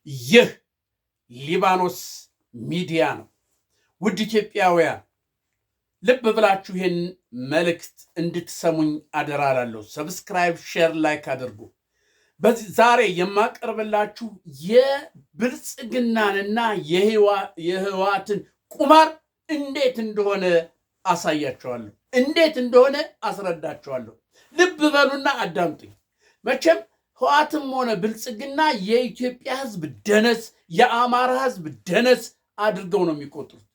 ይህ ሊባኖስ ሚዲያ ነው። ውድ ኢትዮጵያውያን ልብ ብላችሁ ይህን መልእክት እንድትሰሙኝ አደራላለሁ። ሰብስክራይብ፣ ሼር፣ ላይክ አድርጉ። በዚህ ዛሬ የማቀርብላችሁ የብልጽግናንና የህወሓትን ቁማር እንዴት እንደሆነ አሳያቸዋለሁ፣ እንዴት እንደሆነ አስረዳቸዋለሁ። ልብ በሉና አዳምጡኝ። መቼም ህወሓትም ሆነ ብልጽግና የኢትዮጵያ ህዝብ ደነስ፣ የአማራ ህዝብ ደነስ አድርገው ነው የሚቆጥሩት።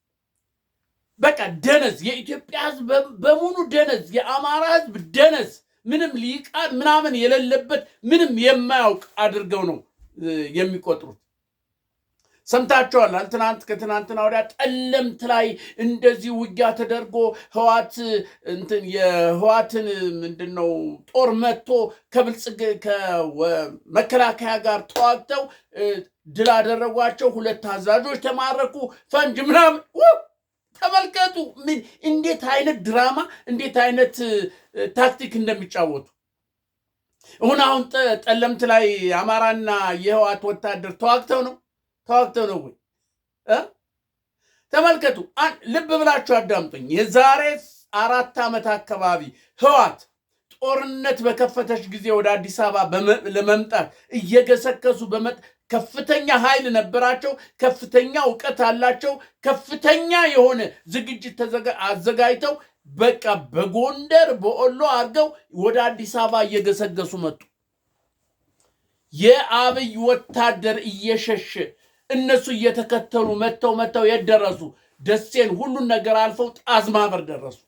በቃ ደነስ፣ የኢትዮጵያ ህዝብ በሙሉ ደነስ፣ የአማራ ህዝብ ደነስ፣ ምንም ሊቃን ምናምን የሌለበት ምንም የማያውቅ አድርገው ነው የሚቆጥሩት። ሰምታችኋል። ትናንት ከትናንትና ወዲያ ጠለምት ላይ እንደዚህ ውጊያ ተደርጎ የህወሓትን ምንድነው ጦር መጥቶ ከመከላከያ ጋር ተዋግተው ድል አደረጓቸው። 2 አዛዦች ተማረኩ። ፈንጅ ምናምን ተመልከቱ። እንዴት አይነት ድራማ፣ እንዴት አይነት ታክቲክ እንደሚጫወቱ። አሁን ጠለምት ላይ አማራና የህወሓት ወታደር ተዋግተው ነው ወይ? ተመልከቱ። ልብ ብላችሁ አዳምጡኝ። የዛሬ 4 ዓመት አካባቢ ህወሓት ጦርነት በከፈተች ጊዜ ወደ አዲስ አበባ ለመምጣት እየገሰከሱ ከፍተኛ ኃይል ነበራቸው፣ ከፍተኛ እውቀት አላቸው፣ ከፍተኛ የሆነ ዝግጅት አዘጋጅተው በቃ በጎንደር በወሎ አድርገው ወደ አዲስ አበባ እየገሰገሱ መጡ። የአብይ ወታደር እየሸሸ እነሱ እየተከተሉ መተው የደረሱ ደሴን ሁሉን ነገር አልፈው ጣዝማበር ደረሱ።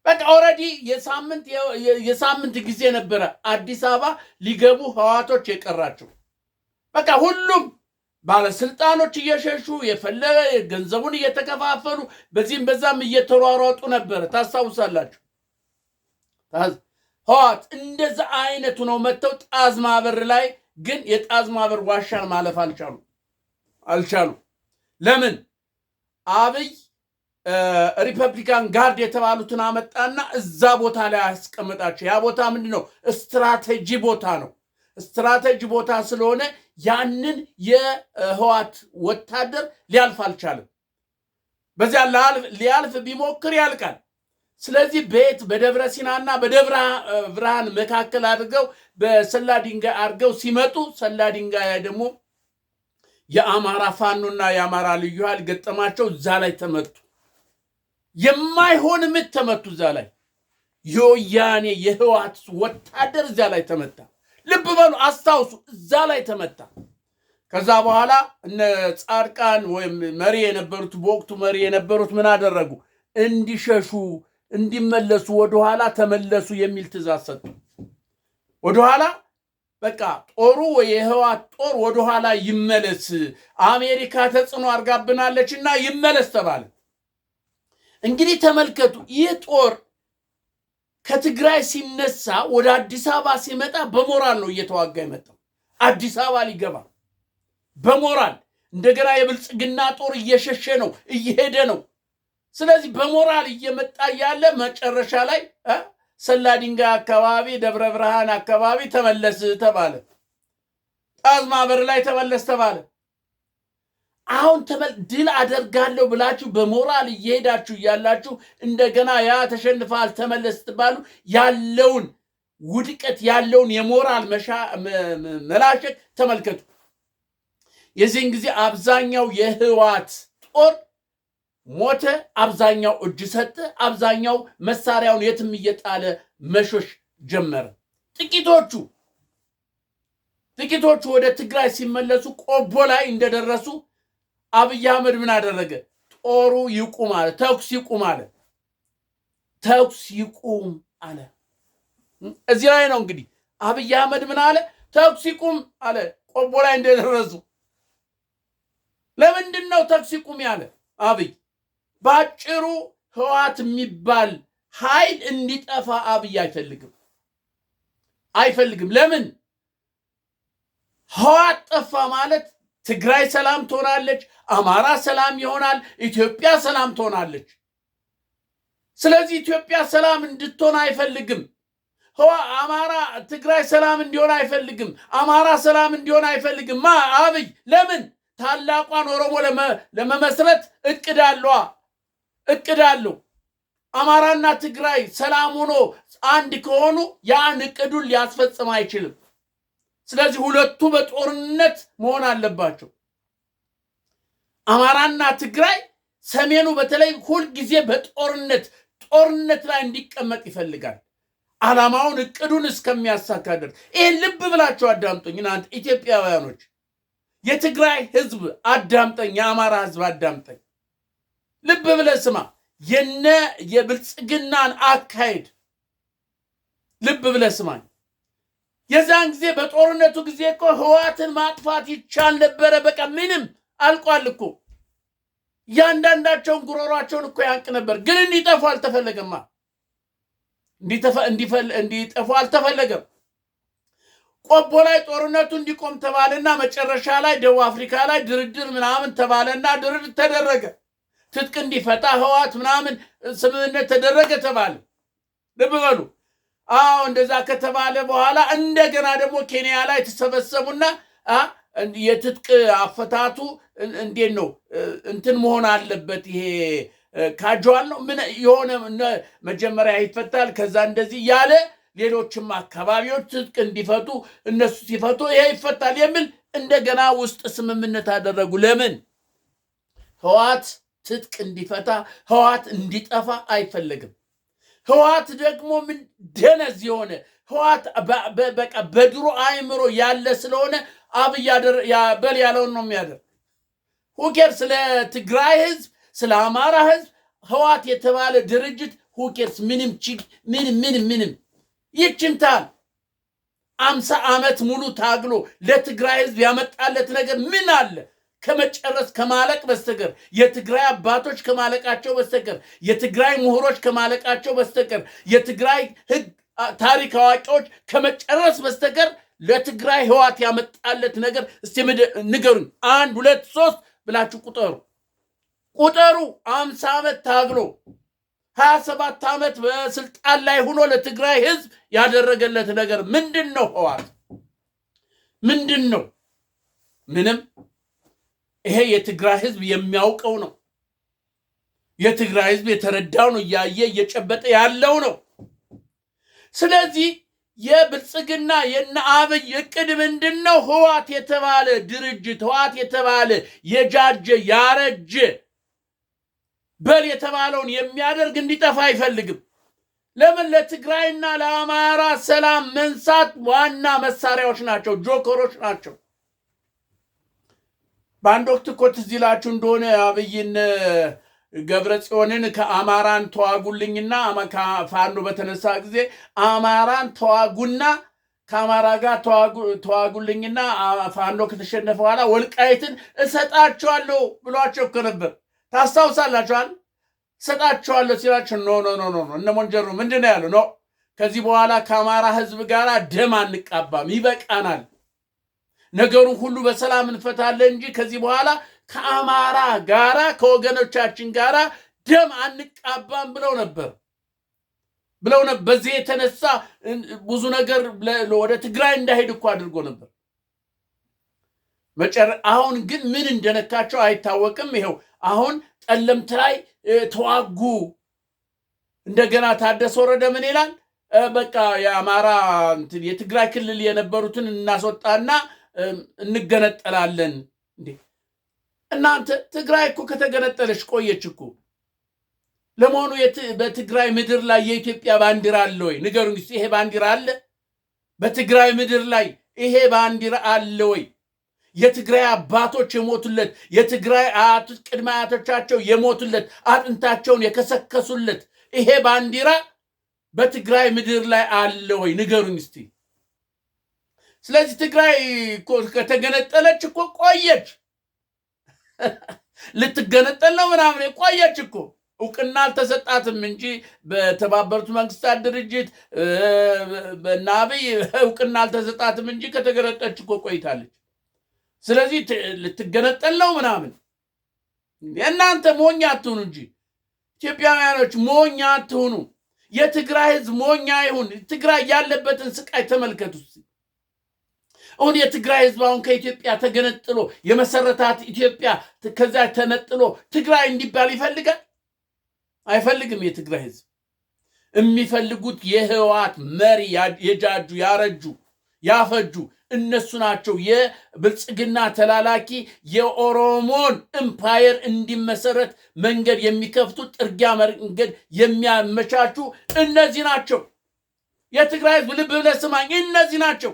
በቃ ኦልሬዲ የሳምንት ጊዜ ነበረ አዲስ አበባ ሊገቡ ህወሓቶች የቀራቸው። በቃ ሁሉም ባለስልጣኖች እየሸሹ የፈለገ ገንዘቡን እየተከፋፈሉ በዚህም በዛም እየተሯሯጡ ነበረ። ታስታውሳላችሁ። ህወሓት እንደዛ አይነቱ ነው መተው ጣዝማበር ላይ ግን የጣዝማበር ዋሻን ማለፍ አልቻሉ። ለምን? አብይ ሪፐብሊካን ጋርድ የተባሉትን አመጣና እዛ ቦታ ላይ አስቀመጣቸው። ያ ቦታ ምንድነው? ስትራቴጂ ቦታ ነው። ስትራቴጂ ቦታ ስለሆነ ያንን የህወሓት ወታደር ሊያልፍ አልቻለም። በዚያ ሊያልፍ ቢሞክር ያልቃል። ስለዚህ በደብረ ሲናና በደብረ ብርሃን መካከል አድርገው በሰላ ድንጋይ አድርገው ሲመጡ ሰላ ድንጋይ ደግሞ የአማራ ፋኖና የአማራ ልዩ ኃይል ገጠማቸው። እዛ ላይ ተመቱ። የማይሆን ምት ተመቱ። እዛ ላይ የወያኔ የህወሓት ወታደር እዛ ላይ ተመታ። ልብ በሉ፣ አስታውሱ፣ እዛ ላይ ተመታ። ከዛ በኋላ እነ ጻድቃን ወይም በወቅቱ መሪ የነበሩት ምን አደረጉ? እንዲሸሹ እንዲመለሱ፣ ወደኋላ ተመለሱ የሚል ትእዛዝ ሰጡ። ወደኋላ በቃ ጦሩ የህወሓት ጦር ወደኋላ ይመለስ፣ አሜሪካ ተጽዕኖ አድርጋብናለችና ይመለስ ተባለ። እንግዲህ ተመልከቱ፣ ይህ ጦር ከትግራይ ሲነሳ ወደ አዲስ አበባ ሲመጣ በሞራል ነው እየተዋጋ የመጣው። አዲስ አበባ ሊገባ በሞራል እንደገና የብልጽግና ጦር እየሸሸ ነው፣ እየሄደ ነው። ስለዚህ በሞራል እየመጣ ያለ መጨረሻ ላይ ሰላ ድንጋይ አካባቢ ደብረ ብርሃን አካባቢ ተመለስ ተባለ። ጣዝማበር ላይ ተመለስ ተባለ። አሁን ድል አደርጋለሁ ብላችሁ በሞራል እየሄዳችሁ እያላችሁ እንደገና ያ ተሸንፈሃል ተመለስ ትባሉ ያለውን ውድቀት ያለውን የሞራል መላሸቅ ተመልከቱ። የዚህን ጊዜ አብዛኛው የህወሓት ጦር ሞተ፣ አብዛኛው እጅ ሰጠ፣ አብዛኛው መሳሪያውን የትም እየጣለ መሾሽ ጀመረ። ጥቂቶቹ ወደ ትግራይ ሲመለሱ ቆቦ ላይ እንደደረሱ አብይ አህመድ ምን አደረገ? ጦሩ ይቁም አለ። ተኩስ ይቁም አለ። እዚህ ላይ ነው እንግዲህ አብይ አህመድ ምን አለ? ተኩስ ይቁም አለ። ቆቦ ላይ እንደደረሱ ለምንድን ነው ተኩስ ይቁም ያለ አብይ? ባጭሩ ህወሓት የሚባል ኃይል እንዲጠፋ አብይ አይፈልግም። ለምን? ህወሓት ጠፋ ማለት ትግራይ ሰላም ትሆናለች፣ አማራ ሰላም ይሆናል፣ ኢትዮጵያ ሰላም ትሆናለች። ስለዚህ ኢትዮጵያ ሰላም እንድትሆን አይፈልግም። አማራ ትግራይ ሰላም እንዲሆን አይፈልግም። አማራ ሰላም እንዲሆን አይፈልግም። አብይ ለምን? ታላቋን ኦሮሞ ለመመስረት እቅድ አለው። አማራና ትግራይ ሰላም ሆኖ አንድ ከሆኑ ያን እቅዱን ሊያስፈጽም አይችልም። ስለዚህ ሁለቱ በጦርነት መሆን አለባቸው። አማራና ትግራይ ሰሜኑ በተለይ ሁልጊዜ ጦርነት ላይ እንዲቀመጥ ይፈልጋል። ዓላማውን እቅዱን እስከሚያሳካ ድረስ። ይህን ልብ ብላችሁ አዳምጡኝ እናንተ ኢትዮጵያውያኖች። የትግራይ ህዝብ አዳምጠኝ፣ የአማራ ህዝብ አዳምጠኝ። ልብ ብለህ ስማ። የብልጽግናን አካሄድ ልብ ብለህ ስማኝ። የዛን ጊዜ በጦርነቱ ጊዜ እኮ ህወሓትን ማጥፋት ይቻል ነበረ። በቃ ምንም አልቋል እኮ። እያንዳንዳቸውን ጉሮሯቸውን እኮ ያንቅ ነበር። ግን እንዲጠፉ አልተፈለገማ። እንዲጠፉ አልተፈለገም። ቆቦ ላይ ጦርነቱ እንዲቆም ተባለና መጨረሻ ላይ ደቡብ አፍሪካ ላይ ድርድር ምናምን ተባለና ድርድር ተደረገ። ትጥቅ እንዲፈታ ህወሓት ምናምን ስምምነት ተደረገ ተባለ። ልብ በሉ። እንደዛ ከተባለ በኋላ እንደገና ደግሞ ኬንያ ላይ ተሰበሰቡና የትጥቅ አፈታቱ እንዴት ነው እንትን መሆን አለበት። ይሄ ካጁዋል ነው ምን የሆነ መጀመሪያ ይፈታል፣ ከዛ እንደዚህ ያለ ሌሎችም አካባቢዎች ትጥቅ እንዲፈቱ እነሱ ሲፈቱ ይሄ ይፈታል የሚል እንደገና ውስጥ ስምምነት አደረጉ። ለምን? ህወሓት ትጥቅ እንዲፈታ ህወሓት እንዲጠፋ አይፈልግም። ህወሓት ደግሞ ምን ደነዝ የሆነ ህወሓት በቃ በድሮ አእምሮ ያለ ስለሆነ አብይ በል ያለውን ነው የሚያደርግ። ሁኬር ስለ ትግራይ ህዝብ ስለ አማራ ህዝብ ህወሓት የተባለ ድርጅት ሁኬርስ ምንም ይችንታል። 50 ዓመት ሙሉ ታግሎ ለትግራይ ህዝብ ያመጣለት ነገር ምን አለ? ከመጨረስ ከማለቅ በስተቀር የትግራይ አባቶች ከማለቃቸው በስተቀር የትግራይ ምሁሮች ከማለቃቸው በስተቀር የትግራይ ህግ ታሪክ አዋቂዎች ከመጨረስ በስተቀር ለትግራይ ህወሓት ያመጣለት ነገር እስቲ ንገሩኝ። 1 2 3 ብላችሁ ቁጠሩ። 50 ዓመት ታግሎ 27 ዓመት በስልጣን ላይ ሆኖ ለትግራይ ህዝብ ያደረገለት ነገር ምንድነው? ህወሓት ምንድነው? ምንም። ይሄ የትግራይ ህዝብ የሚያውቀው ነው። የትግራይ ህዝብ የተረዳው ነው፣ እያየ እየጨበጠ ያለው ነው። ስለዚህ የብልጽግና የነ አብይ እቅድ ምንድነው? ህወሓት የተባለ ድርጅት ህወሓት የተባለ የጃጀ ያረጀ በል የተባለውን የሚያደርግ እንዲጠፋ አይፈልግም። ለምን? ለትግራይና ለአማራ ሰላም መንሳት ዋና መሳሪያዎች ናቸው፣ ጆከሮች ናቸው። በአንድ ወቅት እኮ ትዝ ይላችሁ እንደሆነ አብይን ገብረ ጽዮንን ከአማራን ተዋጉልኝና ከፋኖ በተነሳ ጊዜ አማራን ተዋጉና ከአማራ ጋር ተዋጉልኝና ፋኖ ከተሸነፈ በኋላ ወልቃይትን እሰጣቸዋለሁ ብሏቸው እኮ ነበር። ታስታውሳላችኋል? እሰጣቸዋለሁ ሲላቸው ኖ እነ ሞንጀሩ ምንድን ነው ያሉ? ኖ ከዚህ በኋላ ከአማራ ህዝብ ጋር ደም አንቃባም፣ ይበቃናል፣ ነገሩን ሁሉ በሰላም እንፈታለን እንጂ ከዚህ በኋላ ከአማራ ጋራ ከወገኖቻችን ጋራ ደም አንቃባም ብለው ነበር። በዚህ የተነሳ ብዙ ነገር ወደ ትግራይ እንዳይሄድ እኮ አድርጎ ነበር። አሁን ግን ምን እንደነካቸው አይታወቅም። ይሄው አሁን ጠለምት ላይ ተዋጉ። እንደገና ታደሰ ወረደ ምን ይላል? በቃ የአማራ የትግራይ ክልል የነበሩትን እናስወጣና እንገነጠላለን። እንዴ እናንተ ትግራይ እኮ ከተገነጠለች ቆየች እኮ። ለመሆኑ በትግራይ ምድር ላይ የኢትዮጵያ ባንዲራ አለ ወይ? ንገሩኝ እስቲ። ይሄ ባንዲራ አለ በትግራይ ምድር ላይ? ይሄ ባንዲራ አለ ወይ? የትግራይ አባቶች የሞቱለት፣ የትግራይ አያቶች ቅድመ አያቶቻቸው የሞቱለት፣ አጥንታቸውን የከሰከሱለት ይሄ ባንዲራ በትግራይ ምድር ላይ አለ ወይ? ንገሩኝ እስቲ። ስለዚህ ትግራይ እኮ ከተገነጠለች እኮ ቆየች። ልትገነጠል ነው ምናምን ቆየች እኮ። እውቅና አልተሰጣትም እንጂ በተባበሩት መንግስታት ድርጅት በእነ አብይ እውቅና አልተሰጣትም እንጂ ከተገነጠለች እኮ ቆይታለች። ስለዚህ ልትገነጠል ነው ምናምን። እናንተ ሞኝ አትሁኑ እንጂ ኢትዮጵያውያኖች ሞኝ አትሁኑ። የትግራይ ህዝብ ሞኛ ይሁን። ትግራይ ያለበትን ስቃይ ተመልከቱ። አሁን የትግራይ ህዝብ አሁን ከኢትዮጵያ ተገነጥሎ የመሰረታት ኢትዮጵያ ከዛ ተነጥሎ ትግራይ እንዲባል ይፈልጋል? አይፈልግም። የትግራይ ህዝብ የሚፈልጉት የህወሓት መሪ የጃጁ ያረጁ ያፈጁ እነሱ ናቸው። የብልጽግና ተላላኪ የኦሮሞን ኤምፓየር እንዲመሰረት መንገድ የሚከፍቱ ጥርጊያ መንገድ የሚያመቻቹ እነዚህ ናቸው። የትግራይ ህዝብ ልብ ብለህ ስማኝ፣ እነዚህ ናቸው።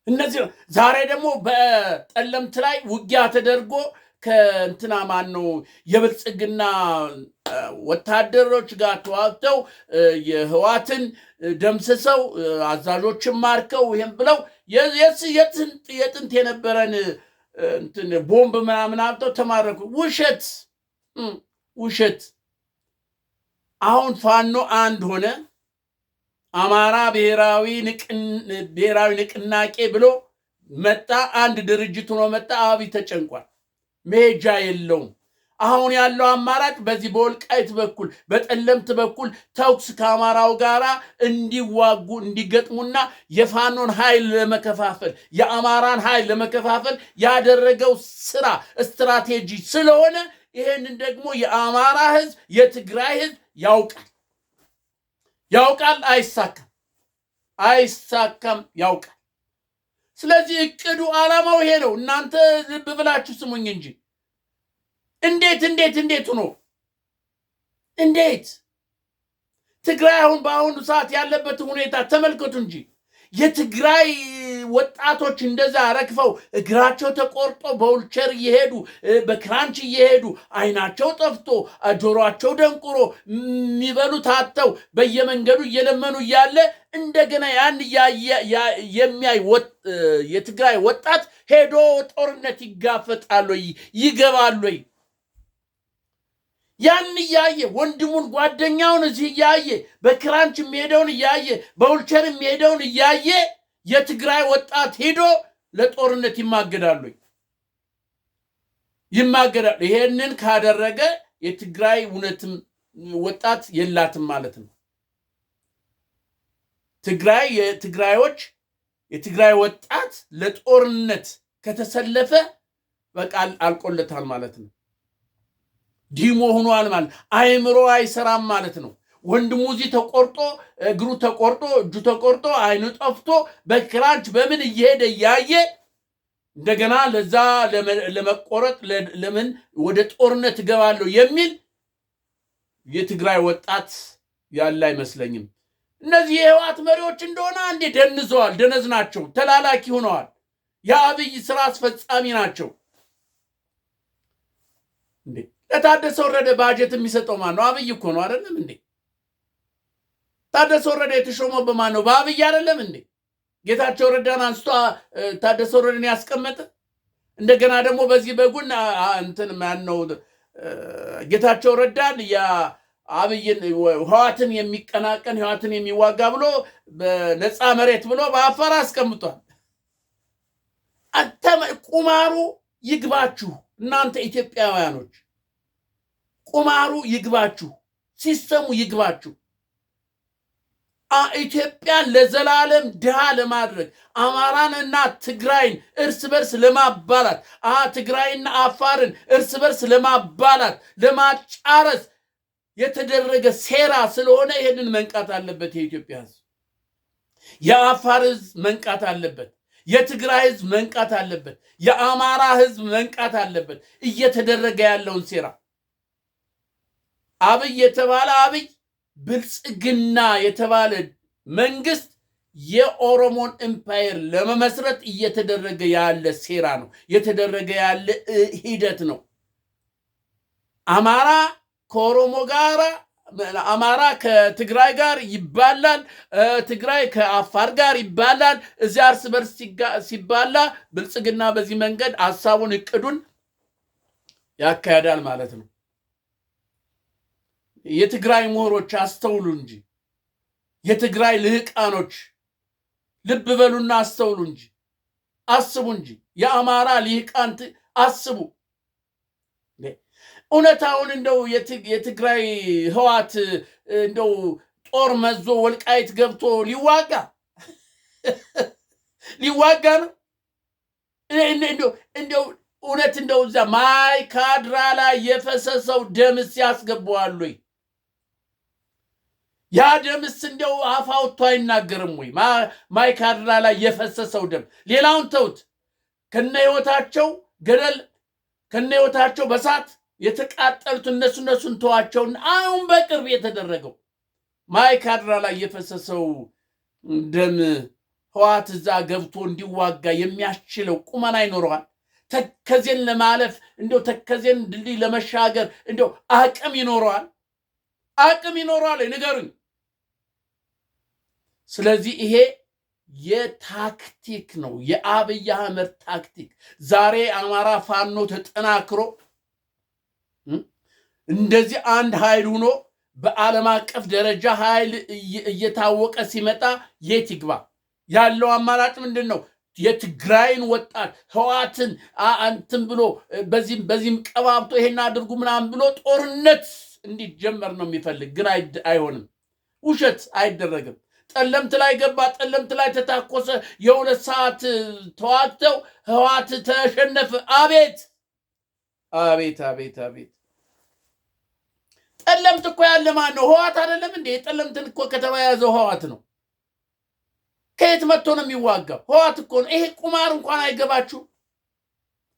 እነዚህ ዛሬ ደግሞ በጠለምት ላይ ውጊያ ተደርጎ ከእንትና ማን ነው የብልጽግና ወታደሮች ጋር ተዋግተው የህዋትን ደምስሰው አዛዦችን ማርከው ይሄን ብለው የጥንት የነበረን እንትን ቦምብ ምናምን አብተው ተማረኩ። ውሸት። አሁን ፋኖ አንድ ሆነ። አማራ ብሔራዊ ንቅናቄ ብሎ መጣ። አንድ ድርጅት ሆኖ መጣ። አብይ ተጨንቋል። መሄጃ የለውም። አሁን ያለው አማራጭ በዚህ በወልቃይት በኩል በጠለምት በኩል ተኩስ ከአማራው ጋር እንዲዋጉ እንዲገጥሙና የፋኖን ኃይል ለመከፋፈል የአማራን ኃይል ለመከፋፈል ያደረገው ስራ ስትራቴጂ ስለሆነ ይሄንን ደግሞ የአማራ ህዝብ የትግራይ ህዝብ ያውቃል። አይሳካም ያውቃል። ስለዚህ እቅዱ ዓላማው ይሄ ነው። እናንተ ልብ ብላችሁ ስሙኝ እንጂ እንዴት ሆኖ ትግራይ አሁን በአሁኑ ሰዓት ያለበትን ሁኔታ ተመልከቱ እንጂ የትግራይ ወጣቶች እንደዛ ረክፈው እግራቸው ተቆርጦ በውልቸር እየሄዱ በክራንች እየሄዱ አይናቸው ጠፍቶ ጆሮአቸው ደንቁሮ የሚበሉት አጥተው በየመንገዱ እየለመኑ እያለ እንደገና ያን የሚያይ የትግራይ ወጣት ሄዶ ጦርነት ይጋፈጣል ወይ ይገባል ወይ? ያን እያየ ወንድሙን ጓደኛውን እዚህ እያየ በክራንች የሚሄደውን እያየ በውልቸር የሚሄደውን እያየ የትግራይ ወጣት ሄዶ ለጦርነት ይማገዳሉ። ይሄንን ካደረገ የትግራይ እውነትም ወጣት የላትም ማለት ነው። የትግራይ ወጣት ለጦርነት ከተሰለፈ በቃ አልቆለታል ማለት ነው። ዲሞ ሆኗል ማለት አይምሮ አይሰራም ማለት ነው። ወንድሙ እዚህ ተቆርጦ እግሩ ተቆርጦ እጁ ተቆርጦ አይኑ ጠፍቶ በክራንች በምን እየሄደ እያየ እንደገና ለዛ ለመቆረጥ ለምን ወደ ጦርነት እገባለሁ የሚል የትግራይ ወጣት ያለ አይመስለኝም። እነዚህ የህወሓት መሪዎች እንደሆነ አንዴ ደንዘዋል፣ ደነዝ ናቸው፣ ተላላኪ ሆነዋል፣ የአብይ ስራ አስፈጻሚ ናቸው። እንዴ ለታደሰ ወረደ ባጀት የሚሰጠው ማን ነው? አብይ እኮ ነው አይደለም እንዴ? ታደሰ ወረደ የተሾመው በማን ነው? በአብይ አይደለም እንዴ? ጌታቸው ረዳን አንስቶ ታደሰ ወረደን ያስቀመጠ እንደገና ደግሞ በዚህ በጉን እንትን ማን ነው ጌታቸው ረዳን አብይን ህወሓትን የሚቀናቀን ህወሓትን የሚዋጋ ብሎ በነፃ መሬት ብሎ በአፋር አስቀምጧል። ቁማሩ ይግባችሁ እናንተ ኢትዮጵያውያኖች፣ ቁማሩ ይግባችሁ፣ ሲስተሙ ይግባችሁ። ኢትዮጵያን ለዘላለም ድሃ ለማድረግ አማራንና ትግራይን እርስ በርስ ለማባላት ትግራይና አፋርን እርስ በርስ ለማባላት ለማጫረስ የተደረገ ሴራ ስለሆነ ይሄንን መንቃት አለበት። የኢትዮጵያ ህዝብ፣ የአፋር ህዝብ መንቃት አለበት። የትግራይ ህዝብ መንቃት አለበት። የአማራ ህዝብ መንቃት አለበት። እየተደረገ ያለውን ሴራ አብይ ብልጽግና የተባለ መንግስት የኦሮሞን ኤምፓየር ለመመስረት እየተደረገ ያለ ሴራ ነው፣ የተደረገ ያለ ሂደት ነው። አማራ ከኦሮሞ ጋር፣ አማራ ከትግራይ ጋር ይባላል፣ ትግራይ ከአፋር ጋር ይባላል። እዚያ እርስ በርስ ሲባላ ብልጽግና በዚህ መንገድ ሐሳቡን እቅዱን ያካሄዳል ማለት ነው። የትግራይ ምሁሮች አስተውሉ እንጂ፣ የትግራይ ልህቃኖች ልብ በሉና አስተውሉ እንጂ፣ አስቡ እንጂ፣ የአማራ ልህቃን አስቡ። እውነታውን እንደው የትግራይ ህወሓት እንደው ጦር መዞ ወልቃይት ገብቶ ሊዋጋ ነው። እንደው እውነት እንደው እዛ ማይካድራ ላይ የፈሰሰው ደምስ ያስገባዋል ወይ? ያ ደምስ እንደው አፍ አውጥቶ አይናገርም ወይ? ማይካድራ ላይ የፈሰሰው ደም ሌላውን ተውት። ከነህይወታቸው ገደል ከነህይወታቸው በሳት የተቃጠሉት እነሱን ተዋቸውን። አሁን በቅርብ የተደረገው ማይካድራ ላይ የፈሰሰው ደም ህዋት እዛ ገብቶ እንዲዋጋ የሚያስችለው ቁመና ይኖረዋል? ተከዜን ለማለፍ እንደው ተከዜን ድልድይ ለመሻገር እንደው አቅም ይኖረዋል? ንገሩኝ። ስለዚህ ይሄ የታክቲክ ነው፣ የአብይ አህመድ ታክቲክ። ዛሬ አማራ ፋኖ ተጠናክሮ እንደዚህ አንድ ኃይል ሆኖ በዓለም አቀፍ ደረጃ ኃይል እየታወቀ ሲመጣ የት ይግባ? ያለው አማራጭ ምንድን ነው? የትግራይን ወጣት ህዋትን አንተም ብሎ በዚህም ቀባብቶ ይሄን አድርጉ ምናምን ብሎ ጦርነት እንዲጀመር ነው የሚፈልግ። ግን አይሆንም። ውሸት አይደረግም። ጠለምት ላይ ገባ፣ ጠለምት ላይ ተታኮሰ፣ የ2 ሰዓት ተዋግተው ህዋት ተሸነፈ። አቤት አቤት አቤት አቤት! ጠለምት እኮ ያለ ማን ነው? ህዋት አይደለም እንዴ? ጠለምትን እኮ ከተማ ያዘው ህዋት ነው። ከየት መጥቶ ነው የሚዋጋው? ህዋት እኮ ነው። ይሄ ቁማር እንኳን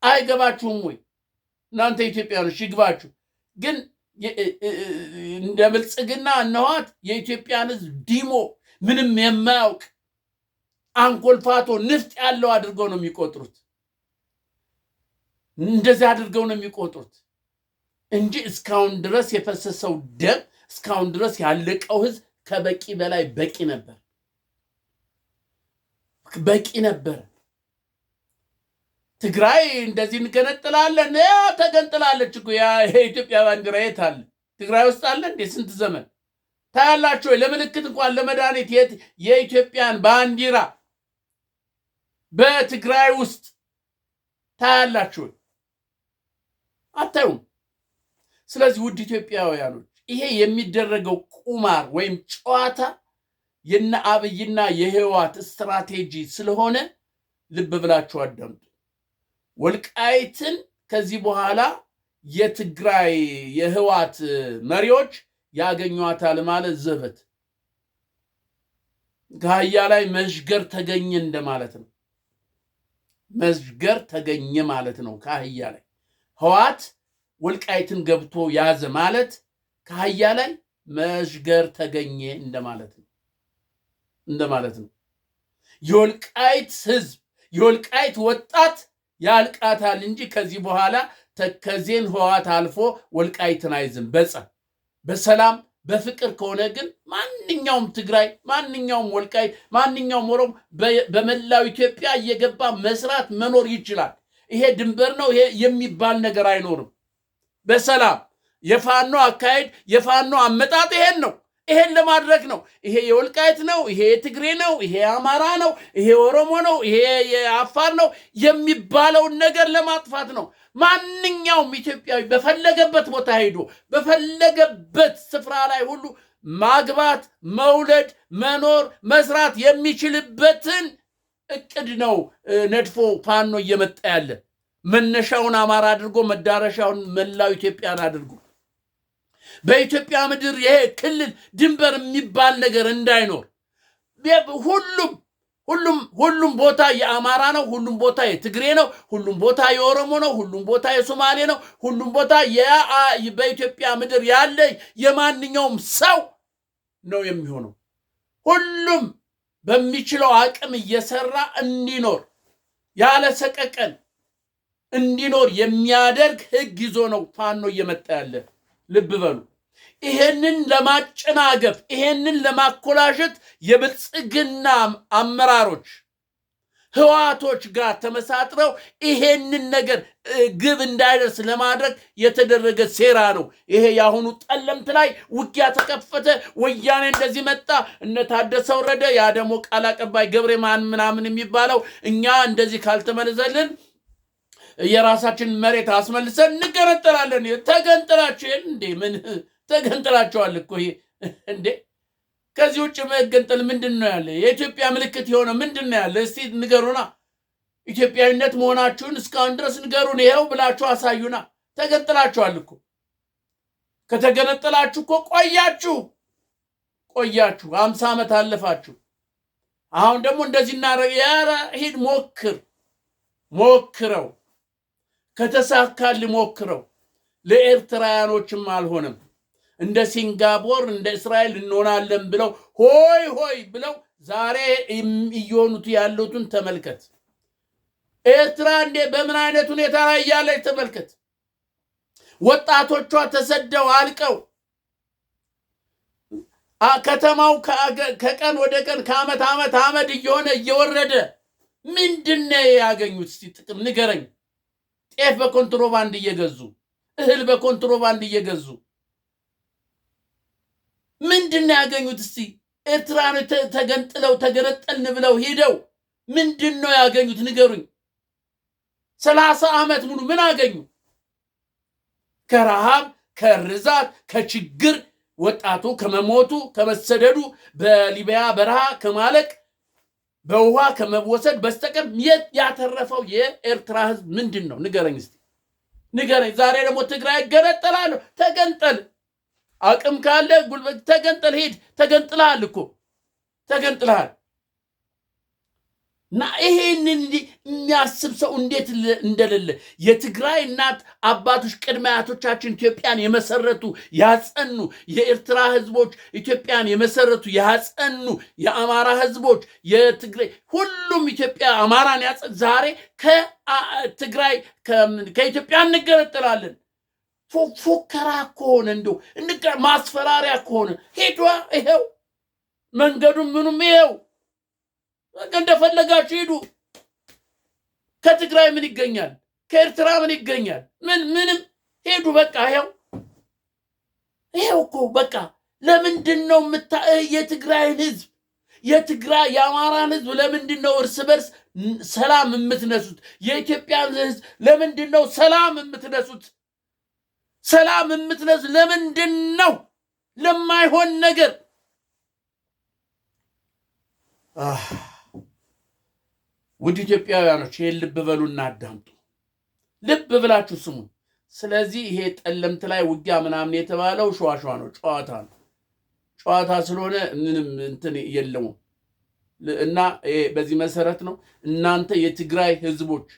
አይገባችሁም ወይ እናንተ ኢትዮጵያኖች? ይግባችሁ። ግን እንደ ብልጽግና እነዋት የኢትዮጵያን ህዝብ ዲሞ ምንም የማያውቅ አንኮልፋቶ ንፍጥ ያለው አድርገው ነው የሚቆጥሩት። እንደዚህ አድርገው ነው የሚቆጥሩት እንጂ እስካሁን ድረስ የፈሰሰው ደም፣ እስካሁን ድረስ ያለቀው ህዝብ ከበቂ በላይ በቂ ነበር። ትግራይ እንደዚህ እንገነጥላለን። ተገንጥላለች እኮ የኢትዮጵያ ባንዲራ የት አለ? ትግራይ ውስጥ አለ እንዴ? ስንት ዘመን ታያላችሁ? ለምልክት እንኳን ለመድኃኒት የኢትዮጵያን ባንዲራ በትግራይ ውስጥ ታያላችሁ? አታዩም። ስለዚህ ውድ ኢትዮጵያውያኖች ይሄ የሚደረገው ቁማር ወይም ጨዋታ የነ አብይና የህዋት ስትራቴጂ ስለሆነ ልብ ብላችሁ አዳምጡ። ወልቃይትን ከዚህ በኋላ የትግራይ የህዋት መሪዎች ያገኟታል ማለት ዘበት ከአህያ ላይ መሽገር ተገኘ እንደማለት ነው። መሽገር ተገኘ ማለት ነው። ከአህያ ላይ ህዋት ወልቃይትን ገብቶ ያዘ ማለት ከአህያ ላይ መሽገር ተገኘ እንደማለት ነው። የወልቃይት ህዝብ የወልቃይት ወጣት ያልቃታል እንጂ ከዚህ በኋላ ተከዜን ህዋት አልፎ ወልቃይትን አይዝም። በሰላም በፍቅር ከሆነ ግን ማንኛውም ትግራይ፣ ማንኛውም ወልቃይት፣ ማንኛውም ኦሮሞ በመላው ኢትዮጵያ እየገባ መስራት መኖር ይችላል። ይሄ ድንበር ነው ይሄ የሚባል ነገር አይኖርም። በሰላም የፋኖ አካሄድ የፋኖ አመጣጥ ይሄን ነው። ይሄን ለማድረግ ነው። ይሄ የወልቃይት ነው፣ ይሄ የትግሬ ነው፣ ይሄ የአማራ ነው፣ ይሄ ኦሮሞ ነው፣ ይሄ የአፋር ነው የሚባለውን ነገር ለማጥፋት ነው። ማንኛውም ኢትዮጵያዊ በፈለገበት ቦታ ሄዶ በፈለገበት ስፍራ ላይ ሁሉ ማግባት፣ መውለድ፣ መኖር፣ መስራት የሚችልበትን እቅድ ነው ነድፎ ፋኖ እየመጣ ያለ። መነሻውን አማራ አድርጎ መዳረሻውን መላው ኢትዮጵያን አድርጎ በኢትዮጵያ ምድር ይሄ ክልል ድንበር የሚባል ነገር እንዳይኖር ሁሉም ቦታ የአማራ ነው፣ ሁሉም ቦታ የትግሬ ነው፣ ሁሉም ቦታ የኦሮሞ ነው፣ ሁሉም ቦታ የሶማሌ ነው፣ ሁሉም ቦታ በኢትዮጵያ ምድር ያለ የማንኛውም ሰው ነው የሚሆነው። ሁሉም በሚችለው አቅም እየሰራ እንዲኖር ያለ ሰቀቀን እንዲኖር የሚያደርግ ህግ ይዞ ነው ፋኖ እየመጣ ያለ። ልብ በሉ። ይሄንን ለማጨናገፍ ይሄንን ለማኮላሸት የብልጽግና አመራሮች ህዋቶች ጋር ተመሳጥረው ይሄንን ነገር ግብ እንዳይደርስ ለማድረግ የተደረገ ሴራ ነው። ይሄ ያሁኑ ጠለምት ላይ ውጊያ ተከፈተ፣ ወያኔ እንደዚህ መጣ፣ እነ ታደሰ ወረደ፣ ያ ደግሞ ቃል አቀባይ ገብሬ ምናምን የሚባለው እኛ እንደዚህ ካልተመለሰልን የራሳችን መሬት አስመልሰን እንገነጠላለን። ተገንጥላችሁ እንዴ? ምን ተገንጥላችኋል እኮ እንዴ ከዚህ ውጭ መገንጠል ምንድነው ያለ? የኢትዮጵያ ምልክት የሆነ ምንድነው ያለ? እስቲ ንገሩና። ኢትዮጵያዊነት መሆናችሁን እስካሁን ድረስ ንገሩን። ይሄው ብላችሁ አሳዩና። ተገንጥላችኋል እኮ። ከተገነጠላችሁ እኮ ቆያችሁ 50 ዓመት አለፋችሁ። አሁን ደግሞ እንደዚህ እናረግ። ያራ ሂድ ሞክረው ከተሳካል ሞክረው። ለኤርትራውያኖችም አልሆነም። እንደ ሲንጋፖር እንደ እስራኤል እንሆናለን ብለው ሆይ ብለው ዛሬ እየሆኑት ያሉትን ተመልከት። ኤርትራ እንደ በምን አይነት ሁኔታ ላይ ያለች ተመልከት። ወጣቶቿ ተሰደው አልቀው ከተማው ከቀን ወደ ቀን ከዓመት ዓመት እየወረደ ምንድነው ያገኙት? እስቲ ጥቅም ንገረኝ። ጤፍ በኮንትሮባንድ እየገዙ እህል በኮንትሮባንድ እየገዙ ምንድነው ያገኙት? እስቲ ኤርትራን ተገነጠልን ብለው ሄደው ምንድነው ያገኙት? ንገሩኝ። 30 ዓመት ሙሉ ምን አገኙ? ከረሃብ፣ ከርዛት፣ ከችግር ወጣቱ ከመሞቱ ከመሰደዱ በሊቢያ በረሃ ከማለቅ በውሃ ከመወሰድ በስተቀር ያተረፈው የኤርትራ ህዝብ ምንድን ነው? ንገረኝ እስቲ ንገረኝ። ዛሬ ደግሞ ትግራይ ገነጠላለሁ። ተገንጠል። አቅም ካለ ጉልበት ተገንጠል። ሂድ። ተገንጥልሃል እኮ ተገንጥልሃል። እና ይሄንን የሚያስብ ሰው እንዴት እንደሌለ የትግራይ እናት አባቶች ቅድመ አያቶቻችን ኢትዮጵያን የመሰረቱ ያጸኑ፣ የኤርትራ ህዝቦች ኢትዮጵያን የመሰረቱ ያጸኑ፣ የአማራ ህዝቦች የትግራይ ሁሉም ኢትዮጵያ አማራን ያጸኑ። ዛሬ ከትግራይ ከኢትዮጵያ እንገነጠላለን። ፉከራ ከሆነ እንደው ማስፈራሪያ ከሆነ ሄዷ ይሄው መንገዱም ምኑም ይሄው እንደፈለጋችሁ ሂዱ። ከትግራይ ምን ይገኛል? ከኤርትራ ምን ይገኛል? ምንም ሄዱ። በቃ ይሄው እኮ በቃ። ለምንድን ነው የትግራይን ህዝብ የአማራን ህዝብ ለምንድን ነው እርስ በርስ ሰላም የምትነሱት? የኢትዮጵያን ህዝብ ለምንድን ነው ሰላም የምትነሱት? ሰላም የምትነሱት ለምንድን ነው? ለማይሆን ነገር ውድ ኢትዮጵያውያኖች ይሄን ልብ በሉና አዳምጡ። ልብ ብላችሁ ስሙ። ስለዚህ ይሄ ጠለምት ላይ ውጊያ ምናምን የተባለው ሸዋሸዋ ነው፣ ጨዋታ ነው። ጨዋታ ስለሆነ ምንም እንትን የለውም እና በዚህ መሰረት ነው እናንተ የትግራይ ህዝቦች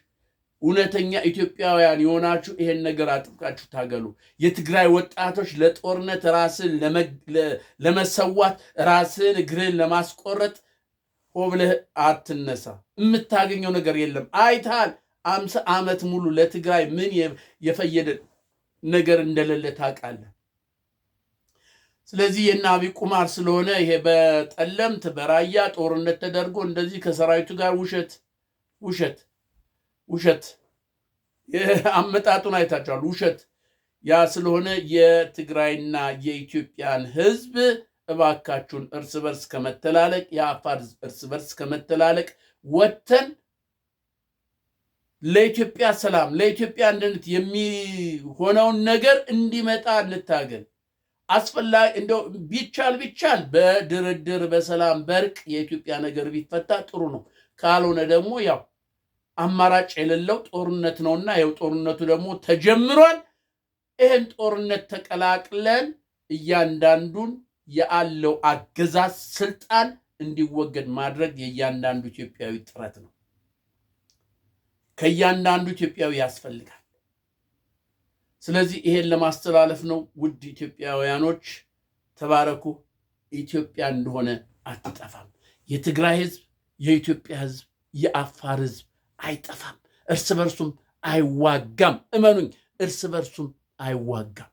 እውነተኛ ኢትዮጵያውያን የሆናችሁ ይሄን ነገር አጥብቃችሁ ታገሉ። የትግራይ ወጣቶች ለጦርነት ራስን ለመሰዋት ራስን እግርን ለማስቆረጥ ብለህ አትነሳ። የምታገኘው ነገር የለም። አይታል 50 ዓመት ሙሉ ለትግራይ ምን የፈየደ ነገር እንደሌለ ታውቃለህ። ስለዚህ የናቢ ቁማር ስለሆነ ይሄ በጠለምት በራያ ጦርነት ተደርጎ እንደዚህ ከሰራዊቱ ጋር ውሸት አመጣጡን አይታችኋል። ውሸት ያ ስለሆነ የትግራይና የኢትዮጵያን ህዝብ እባካችሁን እርስ በርስ ከመተላለቅ የአፋር እርስ በርስ ከመተላለቅ ወጥተን ለኢትዮጵያ ሰላም ለኢትዮጵያ አንድነት የሚሆነውን ነገር እንዲመጣ እንታገል። አስፈላጊ እንደው ቢቻል በድርድር በሰላም በርቅ የኢትዮጵያ ነገር ቢፈታ ጥሩ ነው። ካልሆነ ደግሞ ያው አማራጭ የሌለው ጦርነት ነውና ያው ጦርነቱ ደግሞ ተጀምሯል። ይሄን ጦርነት ተቀላቅለን እያንዳንዱን ያለው አገዛዝ ስልጣን እንዲወገድ ማድረግ የእያንዳንዱ ኢትዮጵያዊ ጥረት ነው። ከእያንዳንዱ ኢትዮጵያዊ ያስፈልጋል። ስለዚህ ይሄን ለማስተላለፍ ነው። ውድ ኢትዮጵያውያኖች ተባረኩ። ኢትዮጵያ እንደሆነ አትጠፋም። የትግራይ ህዝብ፣ የኢትዮጵያ ህዝብ፣ የአፋር ህዝብ አይጠፋም። እርስ በርሱም አይዋጋም። እመኑኝ፣ እርስ በርሱም አይዋጋም።